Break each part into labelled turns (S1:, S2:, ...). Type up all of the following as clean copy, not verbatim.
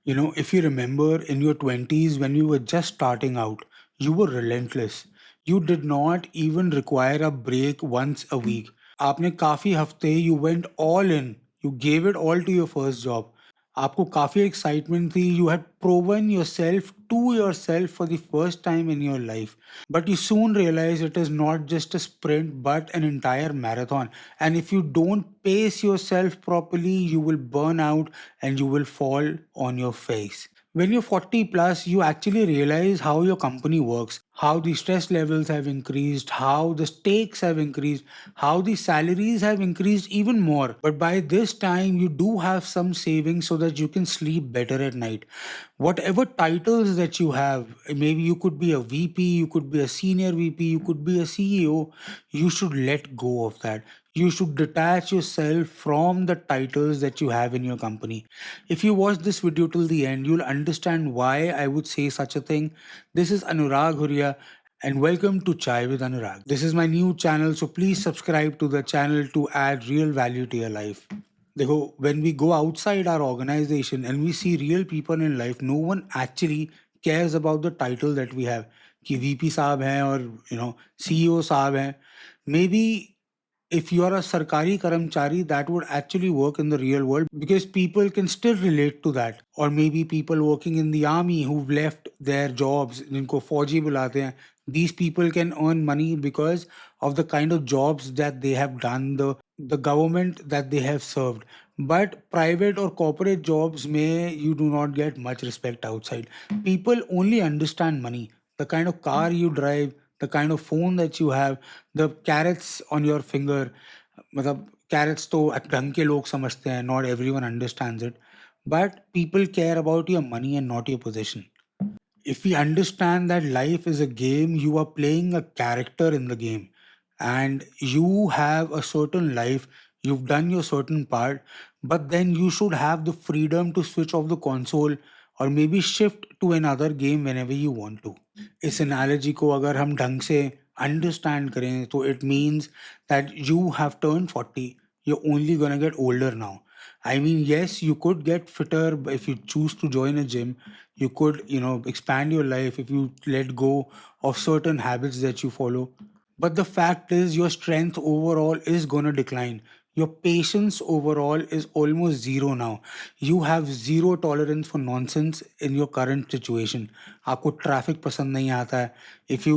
S1: If you remember in your 20s when you were just starting out, you were relentless. You did not even require a break once a week. आपने काफ़ी हफ्ते you went all in. You gave it all to your first job. आपको काफ़ी excitement थी. You had proven yourself to yourself for the first time in your life. But you soon realize it is not just a sprint but an entire marathon. And if you don't pace yourself properly, you will burn out and you will fall on your face. When you're 40 plus, you actually realize how your company works, how the stress levels have increased, how the stakes have increased, how the salaries have increased even more. But by this time, you do have some savings so that you can sleep better at night. Whatever titles that you have, maybe you could be a VP, you could be a senior VP, you could be a CEO, you should let go of that. You should detach yourself from the titles that you have in your company. If you watch this video till the end, you'll understand why I would say such a thing. This is Anurag Huria, and welcome to Chai with Anurag. This is my new channel, so please subscribe to the channel to add real value to your life. देखो, when we go outside our organization and we see real people in life, no one actually cares about the title that we have कि VP साहब हैं और CEO साहब हैं. Maybe if you are a sarkari karamchari, that would actually work in the real world because people can still relate to that. Or maybe people working in the army who've left their jobs, जिनको फौजी बुलाते हैं, these people can earn money because of the kind of jobs that they have done, the government that they have served. But private or corporate jobs may you do not get much respect outside. People only understand money, the kind of car you drive, the kind of phone that you have, the carrots on your finger. मतलब carrots तो ढंग के लोग समझते हैं, not everyone understands it. But people care about your money and not your position. If we understand that life is a game, you are playing a character in the game and you have a certain life, you've done your certain part, but then you should have the freedom to switch off the console or maybe shift to another game whenever you want to. इस analogy को अगर हम ढंग से understand करें तो it means that you have turned 40, you're only gonna get older now. I mean, yes, you could get fitter if you choose to join a gym. You could, expand your life if you let go of certain habits that you follow. But the fact is, your strength overall is going to decline. Your patience overall is almost zero now. You have zero tolerance for nonsense in your current situation. आपको traffic पसंद नहीं आता है. If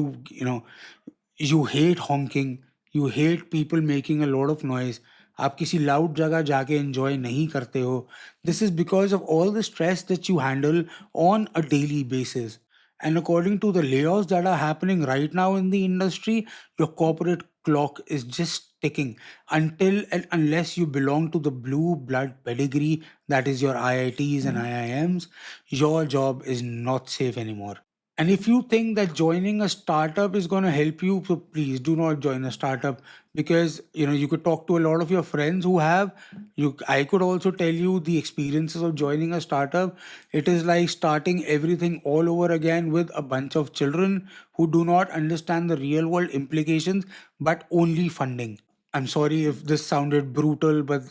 S1: you hate honking, you hate people making a lot of noise. आप किसी loud जगह जाके enjoy नहीं करते हो. This is because of all the stress that you handle on a daily basis. And according to the layoffs that are happening right now in the industry, your corporate clock is just ticking until and unless you belong to the blue blood pedigree, that is your IITs and IIMs, your job is not safe anymore. And if you think that joining a startup is going to help you, so please do not join a startup because you could talk to a lot of your friends who have I could also tell you the experiences of joining a startup. It is like starting everything all over again with a bunch of children who do not understand the real world implications but only funding. I'm sorry if this sounded brutal, but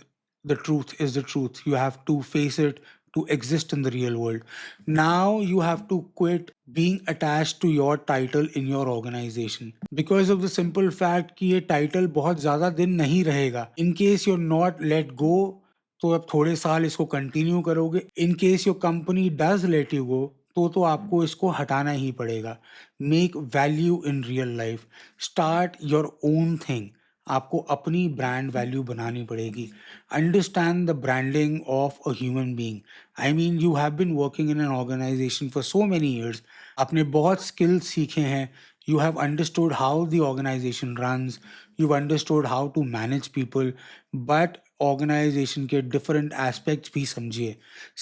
S1: the truth is the truth. You have to face it to exist in the real world. Now you have to quit being attached to your title in your organization because of the simple fact कि ये title बहुत ज़्यादा दिन नहीं रहेगा. In case you're not let go, तो अब थोड़े साल इसको कंटिन्यू करोगे. In case your company does let you go, तो आपको इसको हटाना ही पड़ेगा. Make value in real life. Start your own thing. आपको अपनी ब्रांड वैल्यू बनानी पड़ेगी. Understand the branding of a human being. I mean you have been working in an organisation for so many years. आपने बहुत skills सीखे हैं. You have understood how the organization runs, you've understood how to manage people, but organisation के different aspects भी समझिए.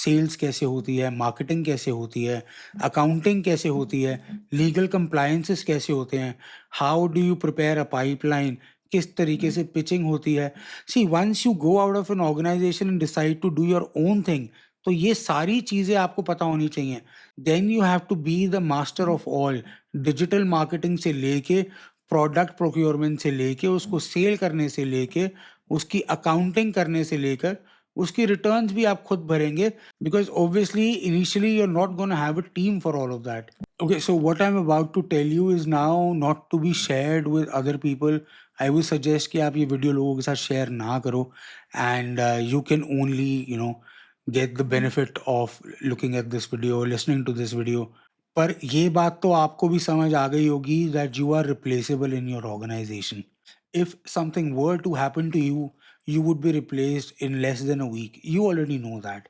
S1: Sales कैसे होती है, मार्केटिंग कैसे होती है, अकाउंटिंग कैसे होती है, लीगल कंप्लायंसेस कैसे होते हैं, how do you prepare a pipeline, किस तरीके से पिचिंग होती है. See once you go out of an organisation and decide to do your own thing, तो ये सारी चीज़ें आपको पता होनी चाहिए. Then you have to be the master of all. Digital marketing से लेके प्रोडक्ट प्रोक्योरमेंट से लेके उसको सेल करने से लेके उसकी अकाउंटिंग करने से लेकर उसकी रिटर्न्स भी आप खुद भरेंगे, because obviously initially you are not gonna have a team for all of that. Okay, so what I'm about to tell you is now not to be shared with other people. I would suggest कि आप ये video लोगों के साथ share ना करो, and you can only, get the benefit of looking at this video, listening to this video. पर ये बात तो आपको भी समझ आ गई होगी that you are replaceable in your organization. If something were to happen to you, you would be replaced in less than a week. You already know that.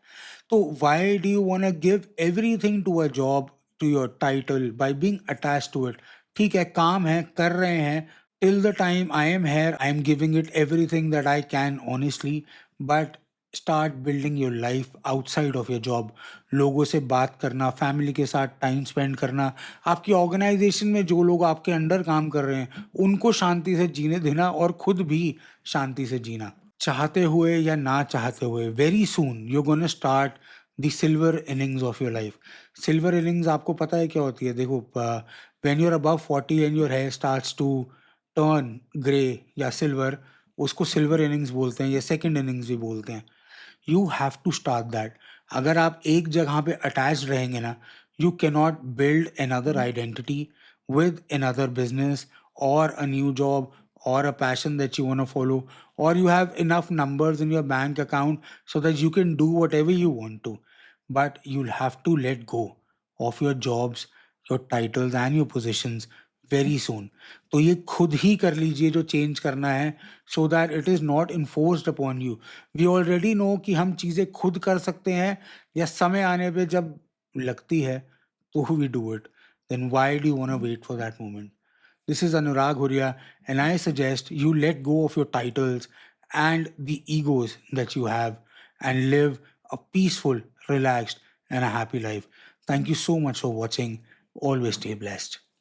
S1: So why do you want to give everything to a job, to your title, by being attached to it? ठीक है, काम है, कर रहे हैं. Till the time I am here, I am giving it everything that I can honestly. But start building your life outside of your job. लोगों से बात करना, फैमिली के साथ टाइम स्पेंड करना, आपकी ऑर्गेनाइजेशन में जो लोग आपके अंडर काम कर रहे हैं उनको शांति से जीने देना और खुद भी शांति से जीना. चाहते हुए या ना चाहते हुए, very soon you gonna start the silver innings of your life. Silver innings आपको पता है क्या होती है? देखो, when you are above 40 and your hair starts to turn grey या सिल्वर, उसको सिल्वर इनिंग्स बोलते हैं या सेकंड इनिंग्स भी बोलते हैं. You have to start that. अगर आप एक जगह पे अटैच रहेंगे ना, you cannot build another identity with another business or a new job or a passion that you want to follow, or you have enough numbers in your bank account so that you can do whatever you want to. But you'll have to let go of your jobs, your titles and your positions very soon. तो ये खुद ही कर लीजिए जो change करना है, so that it is not enforced upon you. We already know कि हम चीज़ें खुद कर सकते हैं, या समय आने पे जब लगती है तो we do it. Then why do you want to wait for that moment? This is Anurag Huria, and I suggest you let go of your titles and the egos that you have and live a peaceful, relaxed, and a happy life. Thank you so much for watching. Always stay blessed.